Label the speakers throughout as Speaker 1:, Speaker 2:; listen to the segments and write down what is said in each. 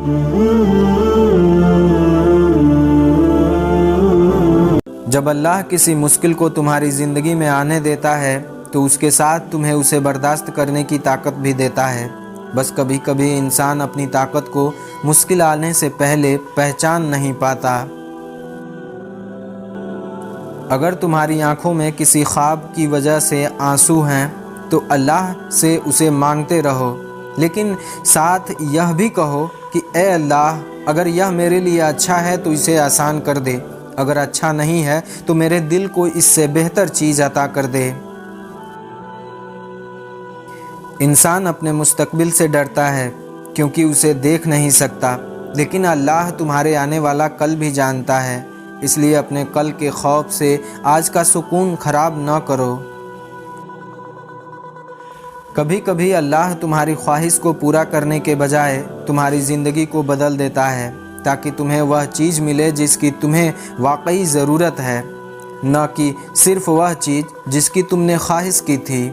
Speaker 1: जब अल्लाह किसी मुश्किल को तुम्हारी ज़िंदगी में आने देता है तो उसके साथ तुम्हें उसे बर्दाश्त करने की ताकत भी देता है। बस कभी कभी इंसान अपनी ताकत को मुश्किल आने से पहले पहचान नहीं पाता। अगर तुम्हारी आंखों में किसी ख्वाब की वजह से आंसू हैं तो अल्लाह से उसे मांगते रहो, लेकिन साथ यह भी कहो कि ए अल्लाह, अगर यह मेरे लिए अच्छा है तो इसे आसान कर दे, अगर अच्छा नहीं है तो मेरे दिल को इससे बेहतर चीज़ अता कर दे। इंसान अपने मुस्तकबिल से डरता है क्योंकि उसे देख नहीं सकता, लेकिन अल्लाह तुम्हारे आने वाला कल भी जानता है। इसलिए अपने कल के खौफ से आज का सुकून खराब न करो। कभी कभी अल्लाह तुम्हारी ख्वाहिश को पूरा करने के बजाय तुम्हारी ज़िंदगी को बदल देता है ताकि तुम्हें वह चीज़ मिले जिसकी तुम्हें वाकई ज़रूरत है, न कि सिर्फ वह चीज़ जिसकी तुमने ख्वाहिश की थी।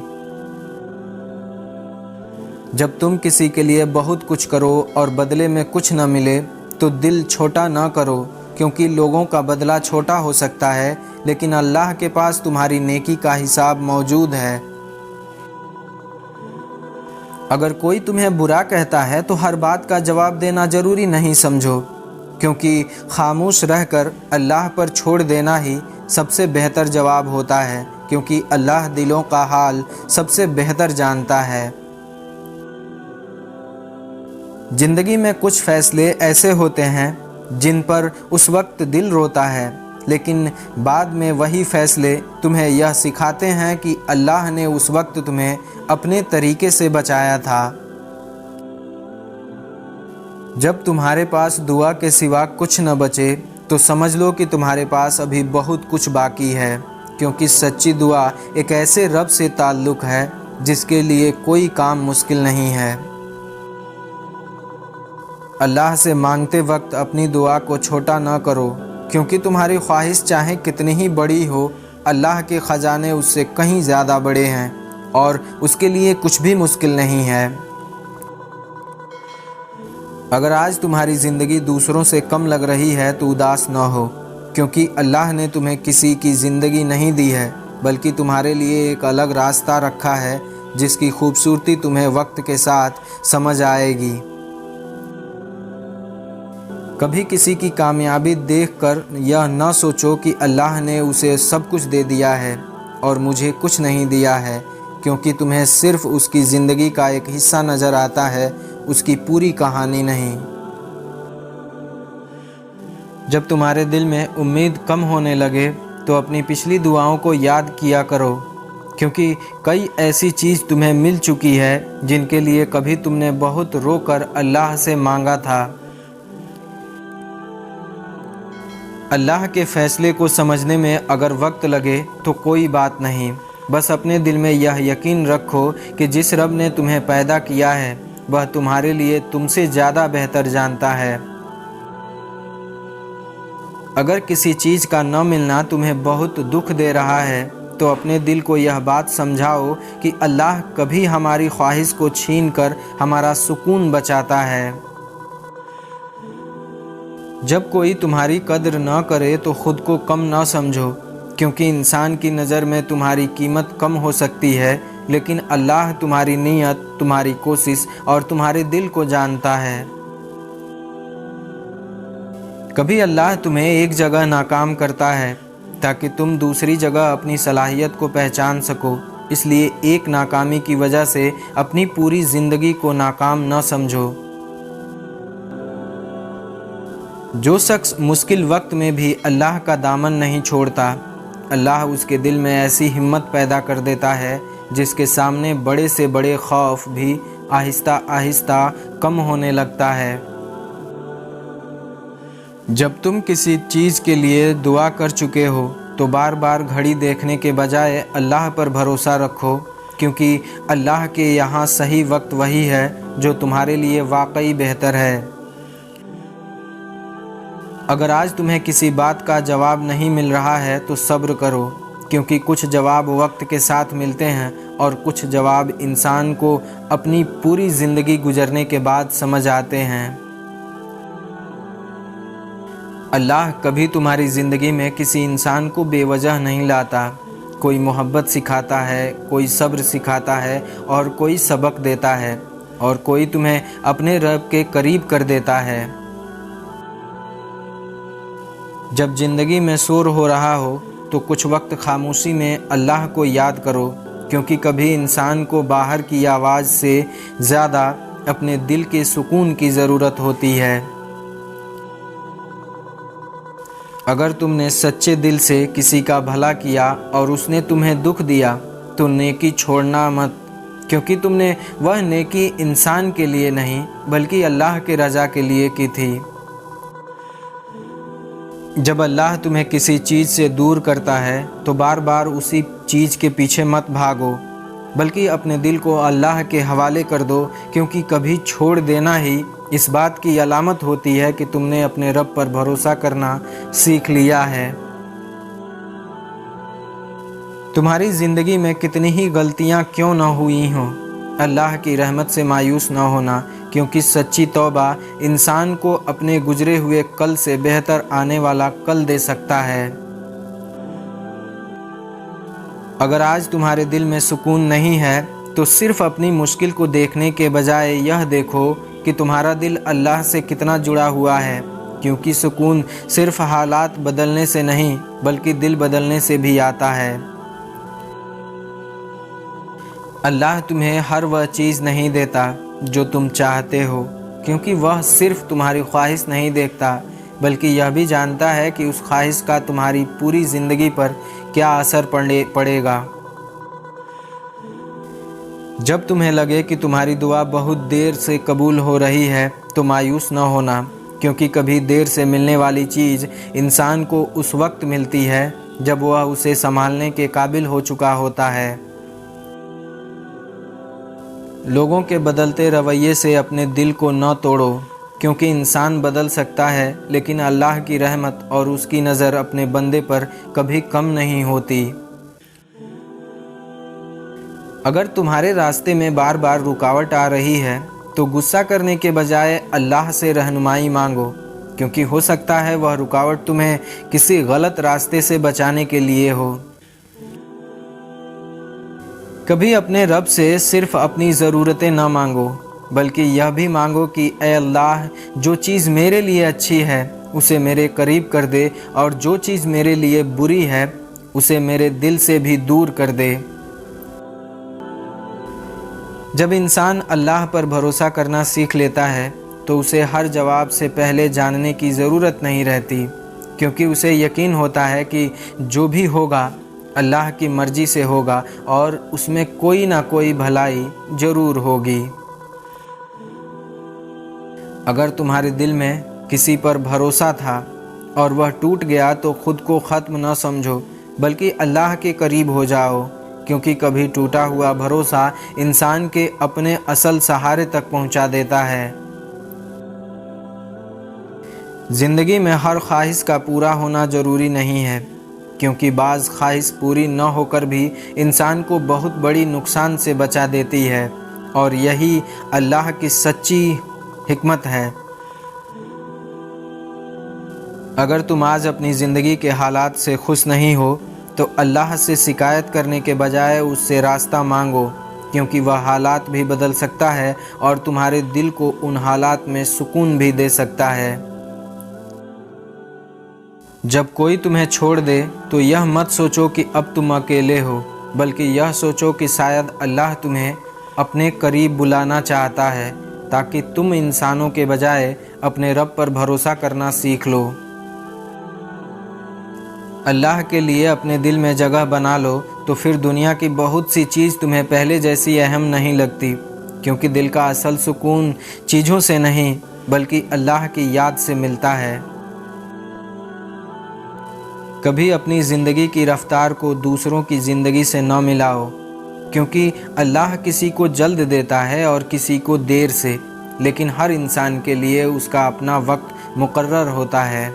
Speaker 1: जब तुम किसी के लिए बहुत कुछ करो और बदले में कुछ न मिले तो दिल छोटा न करो, क्योंकि लोगों का बदला छोटा हो सकता है लेकिन अल्लाह के पास तुम्हारी नेकी का हिसाब मौजूद है। अगर कोई तुम्हें बुरा कहता है तो हर बात का जवाब देना ज़रूरी नहीं समझो, क्योंकि खामोश रहकर अल्लाह पर छोड़ देना ही सबसे बेहतर जवाब होता है, क्योंकि अल्लाह दिलों का हाल सबसे बेहतर जानता है। ज़िंदगी में कुछ फ़ैसले ऐसे होते हैं जिन पर उस वक्त दिल रोता है, लेकिन बाद में वही फ़ैसले तुम्हें यह सिखाते हैं कि अल्लाह ने उस वक्त तुम्हें अपने तरीके से बचाया था। जब तुम्हारे पास दुआ के सिवा कुछ न बचे तो समझ लो कि तुम्हारे पास अभी बहुत कुछ बाकी है, क्योंकि सच्ची दुआ एक ऐसे रब से ताल्लुक़ है जिसके लिए कोई काम मुश्किल नहीं है। अल्लाह से मांगते वक्त अपनी दुआ को छोटा न करो, क्योंकि तुम्हारी ख्वाहिश चाहे कितनी ही बड़ी हो, अल्लाह के ख़जाने उससे कहीं ज़्यादा बड़े हैं और उसके लिए कुछ भी मुश्किल नहीं है। अगर आज तुम्हारी ज़िंदगी दूसरों से कम लग रही है तो उदास न हो, क्योंकि अल्लाह ने तुम्हें किसी की ज़िंदगी नहीं दी है, बल्कि तुम्हारे लिए एक अलग रास्ता रखा है जिसकी खूबसूरती तुम्हें वक्त के साथ समझ आएगी। कभी किसी की कामयाबी देखकर यह न सोचो कि अल्लाह ने उसे सब कुछ दे दिया है और मुझे कुछ नहीं दिया है, क्योंकि तुम्हें सिर्फ उसकी ज़िंदगी का एक हिस्सा नज़र आता है, उसकी पूरी कहानी नहीं। जब तुम्हारे दिल में उम्मीद कम होने लगे तो अपनी पिछली दुआओं को याद किया करो, क्योंकि कई ऐसी चीज़ तुम्हें मिल चुकी है जिनके लिए कभी तुमने बहुत रोकर अल्लाह से मांगा था। अल्लाह के फ़ैसले को समझने में अगर वक्त लगे तो कोई बात नहीं, बस अपने दिल में यह यकीन रखो कि जिस रब ने तुम्हें पैदा किया है वह तुम्हारे लिए तुमसे ज़्यादा बेहतर जानता है। अगर किसी चीज़ का न मिलना तुम्हें बहुत दुख दे रहा है तो अपने दिल को यह बात समझाओ कि अल्लाह कभी हमारी ख्वाहिश को छीन कर हमारा सुकून बचाता है। जब कोई तुम्हारी कद्र न करे तो ख़ुद को कम न समझो, क्योंकि इंसान की नज़र में तुम्हारी कीमत कम हो सकती है, लेकिन अल्लाह तुम्हारी नीयत, तुम्हारी कोशिश और तुम्हारे दिल को जानता है। कभी अल्लाह तुम्हें एक जगह नाकाम करता है ताकि तुम दूसरी जगह अपनी सलाहियत को पहचान सको, इसलिए एक नाकामी की वजह से अपनी पूरी ज़िंदगी को नाकाम न समझो। जो शख्स मुश्किल वक्त में भी अल्लाह का दामन नहीं छोड़ता, अल्लाह उसके दिल में ऐसी हिम्मत पैदा कर देता है जिसके सामने बड़े से बड़े खौफ भी आहिस्ता आहिस्ता कम होने लगता है। जब तुम किसी चीज़ के लिए दुआ कर चुके हो तो बार बार घड़ी देखने के बजाय अल्लाह पर भरोसा रखो, क्योंकि अल्लाह के यहाँ सही वक्त वही है जो तुम्हारे लिए वाकई बेहतर है। अगर आज तुम्हें किसी बात का जवाब नहीं मिल रहा है तो सब्र करो, क्योंकि कुछ जवाब वक्त के साथ मिलते हैं और कुछ जवाब इंसान को अपनी पूरी ज़िंदगी गुजरने के बाद समझ आते हैं। اللہ کبھی تمہاری زندگی میں کسی انسان کو بے وجہ نہیں لاتا۔ کوئی محبت سکھاتا ہے، کوئی صبر سکھاتا ہے اور کوئی سبق دیتا ہے، اور کوئی تمہیں اپنے رب کے قریب کر دیتا ہے۔ جب زندگی میں شور ہو رہا ہو تو کچھ وقت خاموشی میں اللہ کو یاد کرو، کیونکہ کبھی انسان کو باہر کی آواز سے زیادہ اپنے دل کے سکون کی ضرورت ہوتی ہے۔ اگر تم نے سچے دل سے کسی کا بھلا کیا اور اس نے تمہیں دکھ دیا تو نیکی چھوڑنا مت، کیونکہ تم نے وہ نیکی انسان کے لیے نہیں بلکہ اللہ کے رضا کے لیے کی تھی۔ جب اللہ تمہیں کسی چیز سے دور کرتا ہے تو بار بار اسی چیز کے پیچھے مت بھاگو، بلکہ اپنے دل کو اللہ کے حوالے کر دو، کیونکہ کبھی چھوڑ دینا ہی اس بات کی علامت ہوتی ہے کہ تم نے اپنے رب پر بھروسہ کرنا سیکھ لیا ہے۔ تمہاری زندگی میں کتنی ہی غلطیاں کیوں نہ ہوئی ہوں، اللہ کی رحمت سے مایوس نہ ہونا، کیونکہ سچی توبہ انسان کو اپنے گزرے ہوئے کل سے بہتر آنے والا کل دے سکتا ہے۔ اگر آج تمہارے دل میں سکون نہیں ہے تو صرف اپنی مشکل کو دیکھنے کے بجائے یہ دیکھو کہ تمہارا دل اللہ سے کتنا جڑا ہوا ہے، کیونکہ سکون صرف حالات بدلنے سے نہیں بلکہ دل بدلنے سے بھی آتا ہے۔ اللہ تمہیں ہر وہ چیز نہیں دیتا جو تم چاہتے ہو، کیونکہ وہ صرف تمہاری خواہش نہیں دیکھتا بلکہ یہ بھی جانتا ہے کہ اس خواہش کا تمہاری پوری زندگی پر کیا اثر پڑے گا۔ جب تمہیں لگے کہ تمہاری دعا بہت دیر سے قبول ہو رہی ہے تو مایوس نہ ہونا، کیونکہ کبھی دیر سے ملنے والی چیز انسان کو اس وقت ملتی ہے جب وہ اسے سنبھالنے کے قابل ہو چکا ہوتا ہے۔ لوگوں کے بدلتے رویے سے اپنے دل کو نہ توڑو، کیونکہ انسان بدل سکتا ہے لیکن اللہ کی رحمت اور اس کی نظر اپنے بندے پر کبھی کم نہیں ہوتی۔ اگر تمہارے راستے میں بار بار رکاوٹ آ رہی ہے تو غصہ کرنے کے بجائے اللہ سے رہنمائی مانگو، کیونکہ ہو سکتا ہے وہ رکاوٹ تمہیں کسی غلط راستے سے بچانے کے لیے ہو۔ کبھی اپنے رب سے صرف اپنی ضرورتیں نہ مانگو بلکہ یہ بھی مانگو کہ اے اللہ، جو چیز میرے لیے اچھی ہے اسے میرے قریب کر دے، اور جو چیز میرے لیے بری ہے اسے میرے دل سے بھی دور کر دے۔ جب انسان اللہ پر بھروسہ کرنا سیکھ لیتا ہے تو اسے ہر جواب سے پہلے جاننے کی ضرورت نہیں رہتی، کیونکہ اسے یقین ہوتا ہے کہ جو بھی ہوگا اللہ کی مرضی سے ہوگا اور اس میں کوئی نہ کوئی بھلائی ضرور ہوگی۔ اگر تمہارے دل میں کسی پر بھروسہ تھا اور وہ ٹوٹ گیا تو خود کو ختم نہ سمجھو بلکہ اللہ کے قریب ہو جاؤ، کیونکہ کبھی ٹوٹا ہوا بھروسہ انسان کے اپنے اصل سہارے تک پہنچا دیتا ہے۔ زندگی میں ہر خواہش کا پورا ہونا ضروری نہیں ہے، کیونکہ بعض خواہش پوری نہ ہو کر بھی انسان کو بہت بڑی نقصان سے بچا دیتی ہے، اور یہی اللہ کی سچی حکمت ہے۔ اگر تم آج اپنی زندگی کے حالات سے خوش نہیں ہو تو اللہ سے شکایت کرنے کے بجائے اس سے راستہ مانگو، کیونکہ وہ حالات بھی بدل سکتا ہے اور تمہارے دل کو ان حالات میں سکون بھی دے سکتا ہے۔ جب کوئی تمہیں چھوڑ دے تو یہ مت سوچو کہ اب تم اکیلے ہو، بلکہ یہ سوچو کہ شاید اللہ تمہیں اپنے قریب بلانا چاہتا ہے تاکہ تم انسانوں کے بجائے اپنے رب پر بھروسہ کرنا سیکھ لو۔ اللہ کے لیے اپنے دل میں جگہ بنا لو تو پھر دنیا کی بہت سی چیز تمہیں پہلے جیسی اہم نہیں لگتی، کیونکہ دل کا اصل سکون چیزوں سے نہیں بلکہ اللہ کی یاد سے ملتا ہے۔ کبھی اپنی زندگی کی رفتار کو دوسروں کی زندگی سے نہ ملاؤ، کیونکہ اللہ کسی کو جلد دیتا ہے اور کسی کو دیر سے، لیکن ہر انسان کے لیے اس کا اپنا وقت مقرر ہوتا ہے۔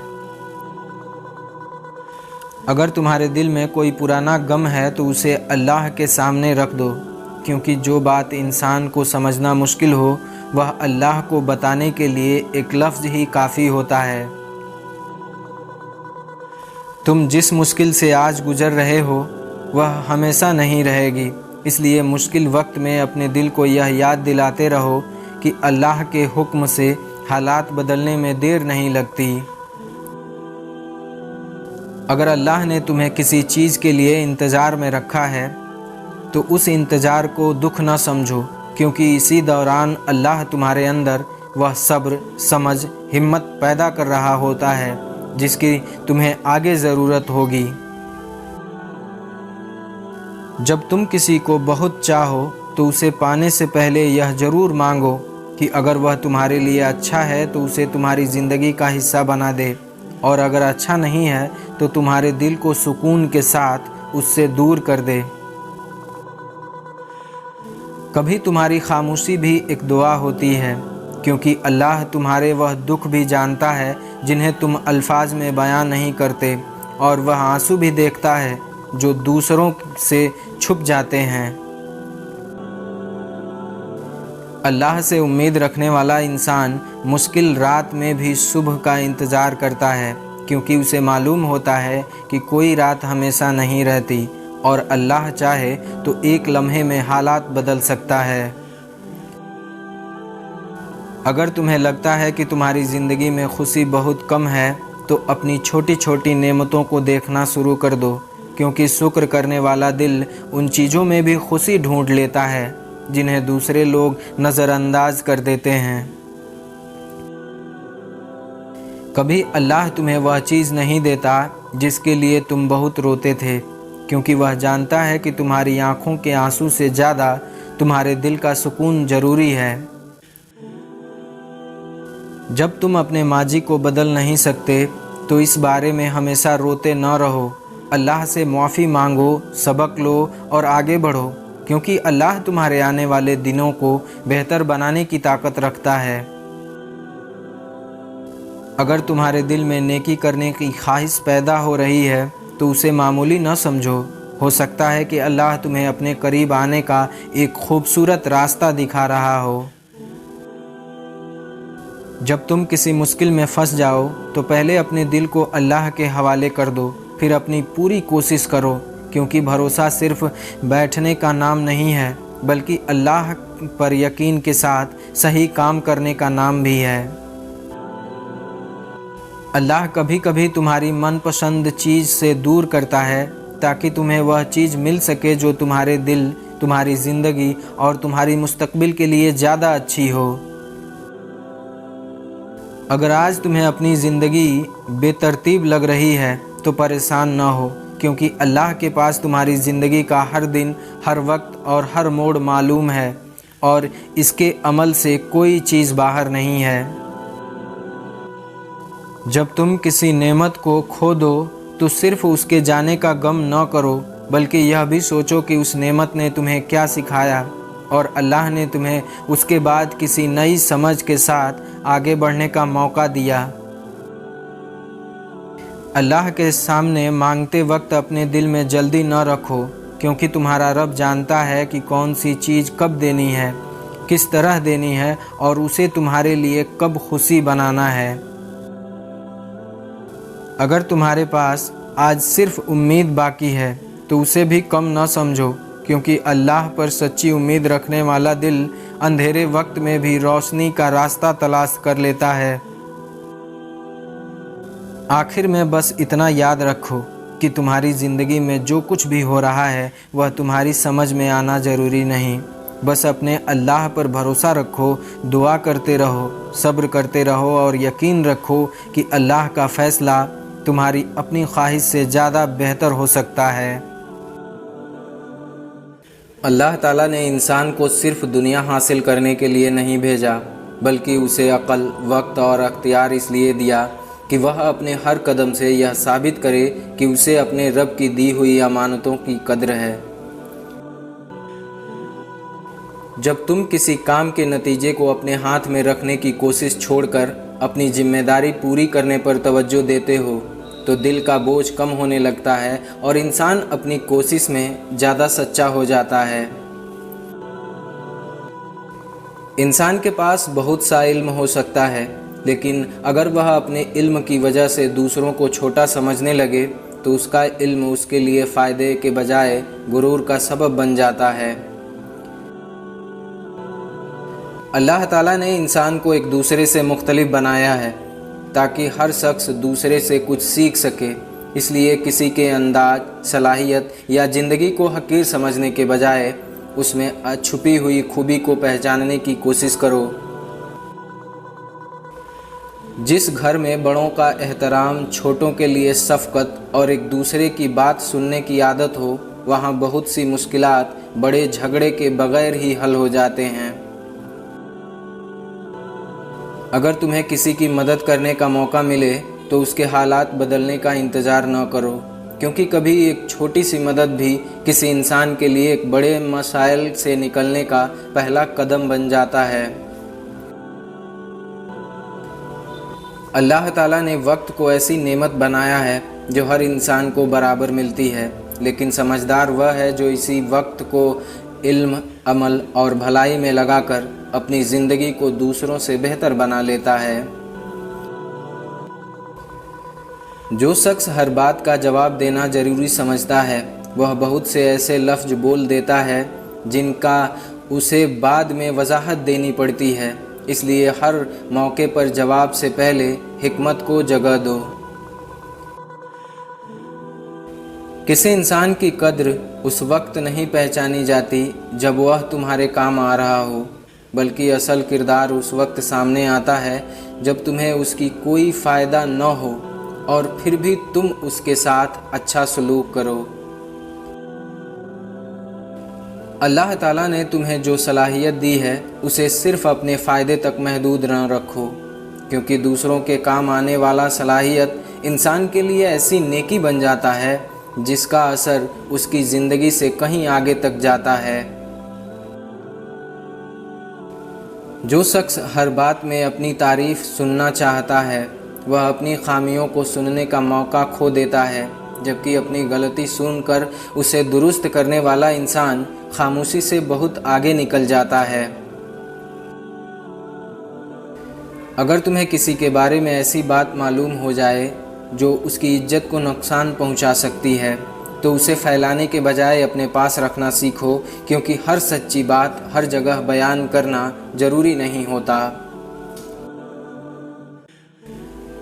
Speaker 1: اگر تمہارے دل میں کوئی پرانا غم ہے تو اسے اللہ کے سامنے رکھ دو، کیونکہ جو بات انسان کو سمجھنا مشکل ہو وہ اللہ کو بتانے کے لیے ایک لفظ ہی کافی ہوتا ہے۔ तुम जिस मुश्किल से आज गुजर रहे हो वह हमेशा नहीं रहेगी, इसलिए मुश्किल वक्त में अपने दिल को यह याद दिलाते रहो कि अल्लाह के हुक्म से हालात बदलने में देर नहीं लगती। अगर अल्लाह ने तुम्हें किसी चीज़ के लिए इंतज़ार में रखा है तो उस इंतज़ार को दुख न समझो, क्योंकि इसी दौरान अल्लाह तुम्हारे अंदर वह सब्र, समझ, हिम्मत पैदा कर रहा होता है जिसकी तुम्हें आगे ज़रूरत होगी। जब तुम किसी को बहुत चाहो तो उसे पाने से पहले यह ज़रूर मांगो कि अगर वह तुम्हारे लिए अच्छा है तो उसे तुम्हारी ज़िंदगी का हिस्सा बना दे, और अगर अच्छा नहीं है तो तुम्हारे दिल को सुकून के साथ उससे दूर कर दे। कभी तुम्हारी खामोशी भी एक दुआ होती है, क्योंकि अल्लाह तुम्हारे वह दुख भी जानता है जिन्हें तुम अल्फाज में बयां नहीं करते, और वह आंसू भी देखता है जो दूसरों से छुप जाते हैं। अल्लाह से उम्मीद रखने वाला इंसान मुश्किल रात में भी सुबह का इंतज़ार करता है, क्योंकि उसे मालूम होता है कि कोई रात हमेशा नहीं रहती और अल्लाह चाहे तो एक लम्हे में हालात बदल सकता है। अगर तुम्हें लगता है कि तुम्हारी ज़िंदगी में खुशी बहुत कम है तो अपनी छोटी छोटी नेमतों को देखना शुरू कर दो, क्योंकि शुक्र करने वाला दिल उन चीज़ों में भी खुशी ढूंढ लेता है जिन्हें दूसरे लोग नज़रअंदाज कर देते हैं। कभी अल्लाह तुम्हें वह चीज़ नहीं देता जिसके लिए तुम बहुत रोते थे, क्योंकि वह जानता है कि तुम्हारी आँखों के आंसू से ज़्यादा तुम्हारे दिल का सुकून ज़रूरी है। जब तुम अपने माजी को बदल नहीं सकते तो इस बारे में हमेशा रोते न रहो। अल्लाह से माफ़ी मांगो, सबक लो और आगे बढ़ो, क्योंकि अल्लाह तुम्हारे आने वाले दिनों को बेहतर बनाने की ताकत रखता है। अगर तुम्हारे दिल में नेकी करने की ख्वाहिश पैदा हो रही है तो उसे मामूली न समझो। हो सकता है कि अल्लाह तुम्हें अपने करीब आने का एक खूबसूरत रास्ता दिखा रहा हो। जब तुम किसी मुश्किल में फंस जाओ तो पहले अपने दिल को अल्लाह के हवाले कर दो, फिर अपनी पूरी कोशिश करो, क्योंकि भरोसा सिर्फ बैठने का नाम नहीं है बल्कि अल्लाह पर यकीन के साथ सही काम करने का नाम भी है। अल्लाह कभी कभी तुम्हारी मनपसंद चीज़ से दूर करता है ताकि तुम्हें वह चीज़ मिल सके जो तुम्हारे दिल, तुम्हारी ज़िंदगी और तुम्हारी मुस्तकबिल के लिए ज़्यादा अच्छी हो। अगर आज तुम्हें अपनी ज़िंदगी बेतरतीब लग रही है तो परेशान न हो, क्योंकि अल्लाह के पास तुम्हारी ज़िंदगी का हर दिन, हर वक्त और हर मोड़ मालूम है और इसके अमल से कोई चीज़ बाहर नहीं है। जब तुम किसी नेमत को खो दो तो सिर्फ उसके जाने का गम न करो, बल्कि यह भी सोचो कि उस नेमत ने तुम्हें क्या सिखाया और अल्लाह ने तुम्हें उसके बाद किसी नई समझ के साथ आगे बढ़ने का मौका दिया। अल्लाह के सामने मांगते वक्त अपने दिल में जल्दी न रखो, क्योंकि तुम्हारा रब जानता है कि कौन सी चीज़ कब देनी है, किस तरह देनी है और उसे तुम्हारे लिए कब खुशी बनाना है। अगर तुम्हारे पास आज सिर्फ उम्मीद बाकी है तो उसे भी कम न समझो, क्योंकि अल्लाह पर सच्ची उम्मीद रखने वाला दिल अंधेरे वक्त में भी रोशनी का रास्ता तलाश कर लेता है। आखिर में बस इतना याद रखो कि तुम्हारी ज़िंदगी में जो कुछ भी हो रहा है वह तुम्हारी समझ में आना ज़रूरी नहीं। बस अपने अल्लाह पर भरोसा रखो, दुआ करते रहो, सब्र करते रहो और यकीन रखो कि अल्लाह का फ़ैसला तुम्हारी अपनी ख्वाहिश से ज़्यादा बेहतर हो सकता है। अल्लाह ताला ने इंसान को सिर्फ दुनिया हासिल करने के लिए नहीं भेजा, बल्कि उसे अक़ल, वक्त और अख्तियार इसलिए दिया कि वह अपने हर कदम से यह साबित करे कि उसे अपने रब की दी हुई अमानतों की कद्र है। जब तुम किसी काम के नतीजे को अपने हाथ में रखने की कोशिश छोड़कर अपनी जिम्मेदारी पूरी करने पर तवज्जो देते हो तो दिल का बोझ कम होने लगता है और इंसान अपनी कोशिश में ज़्यादा सच्चा हो जाता है। इंसान के पास बहुत सा इल्म हो सकता है, लेकिन अगर वह अपने इल्म की वजह से दूसरों को छोटा समझने लगे तो उसका इल्म उसके लिए फ़ायदे के बजाय गुरूर का सबब बन जाता है। अल्लाह ताला ने इंसान को एक दूसरे से मुख्तलिफ बनाया है ताकि हर शख्स दूसरे से कुछ सीख सके। इसलिए किसी के अंदाज, सलाहियत या ज़िंदगी को हकीर समझने के बजाय उसमें छुपी हुई खूबी को पहचानने की कोशिश करो। जिस घर में बड़ों का एहतराम, छोटों के लिए शफ़क़त और एक दूसरे की बात सुनने की आदत हो, वहाँ बहुत सी मुश्किलात बड़े झगड़े के बगैर ही हल हो जाते हैं। अगर तुम्हें किसी की मदद करने का मौका मिले तो उसके हालात बदलने का इंतज़ार न करो, क्योंकि कभी एक छोटी सी मदद भी किसी इंसान के लिए एक बड़े मसाइल से निकलने का पहला कदम बन जाता है। अल्लाह ताला ने वक्त को ऐसी नेमत बनाया है जो हर इंसान को बराबर मिलती है, लेकिन समझदार वह है जो इसी वक्त को इल्म, अमल और भलाई में लगाकर अपनी ज़िंदगी को दूसरों से बेहतर बना लेता है। जो शख्स हर बात का जवाब देना ज़रूरी समझता है, वह बहुत से ऐसे लफ्ज़ बोल देता है जिनका उसे बाद में वजाहत देनी पड़ती है। इसलिए हर मौके पर जवाब से पहले हिकमत को जगह दो। किसी इंसान की कद्र उस वक्त नहीं पहचानी जाती जब वह तुम्हारे काम आ रहा हो, बल्कि असल किरदार उस वक्त सामने आता है जब तुम्हें उसकी कोई फ़ायदा न हो और फिर भी तुम उसके साथ अच्छा सलूक करो। अल्लाह ताला ने तुम्हें जो सलाहियत दी है उसे सिर्फ़ अपने फ़ायदे तक महदूद न रखो, क्योंकि दूसरों के काम आने वाला सलाहियत इंसान के लिए ऐसी नेकी बन जाता है जिसका असर उसकी ज़िंदगी से कहीं आगे तक जाता है। जो शख्स हर बात में अपनी तारीफ़ सुनना चाहता है, वह अपनी खामियों को सुनने का मौका खो देता है, जबकि अपनी गलती सुनकर उसे दुरुस्त करने वाला इंसान खामोशी से बहुत आगे निकल जाता है। अगर तुम्हें किसी के बारे में ऐसी बात मालूम हो जाए जो उसकी इज्जत को नुकसान पहुंचा सकती है, तो उसे फैलाने के बजाय अपने पास रखना सीखो, क्योंकि हर सच्ची बात हर जगह बयान करना ज़रूरी नहीं होता।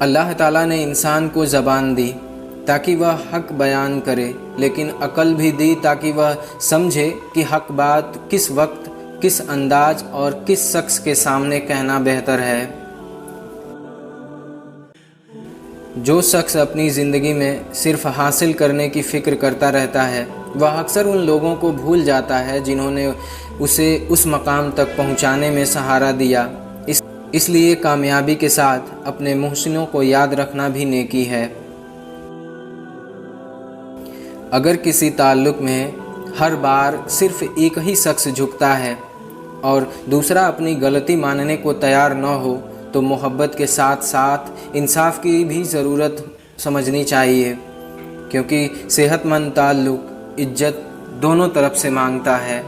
Speaker 1: अल्लाह ताला ने इंसान को ज़बान दी ताकि वह हक बयान करे, लेकिन अक्ल भी दी ताकि वह समझे कि हक बात किस वक्त, किस अंदाज और किस शख्स के सामने कहना बेहतर है। जो शख्स अपनी ज़िंदगी में सिर्फ़ हासिल करने की फ़िक्र करता रहता है, वह अक्सर उन लोगों को भूल जाता है जिन्होंने उसे उस मकाम तक पहुंचाने में सहारा दिया। इसलिए कामयाबी के साथ अपने मुहसिनों को याद रखना भी नेकी है। अगर किसी ताल्लुक़ में हर बार सिर्फ़ एक ही शख्स झुकता है और दूसरा अपनी गलती मानने को तैयार न हो, तो मोहब्बत के साथ साथ इंसाफ की भी ज़रूरत समझनी चाहिए, क्योंकि सेहतमंद ताल्लुक़ इज्जत दोनों तरफ से मांगता है।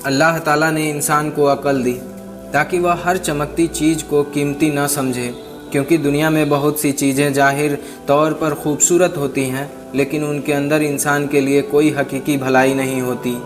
Speaker 1: अल्लाह ताला ने इंसान को अक्ल दी ताकि वह हर चमकती चीज़ को कीमती न समझे, क्योंकि दुनिया में बहुत सी चीज़ें ज़ाहिर तौर पर खूबसूरत होती हैं, लेकिन उनके अंदर इंसान के लिए कोई हकीकी भलाई नहीं होती।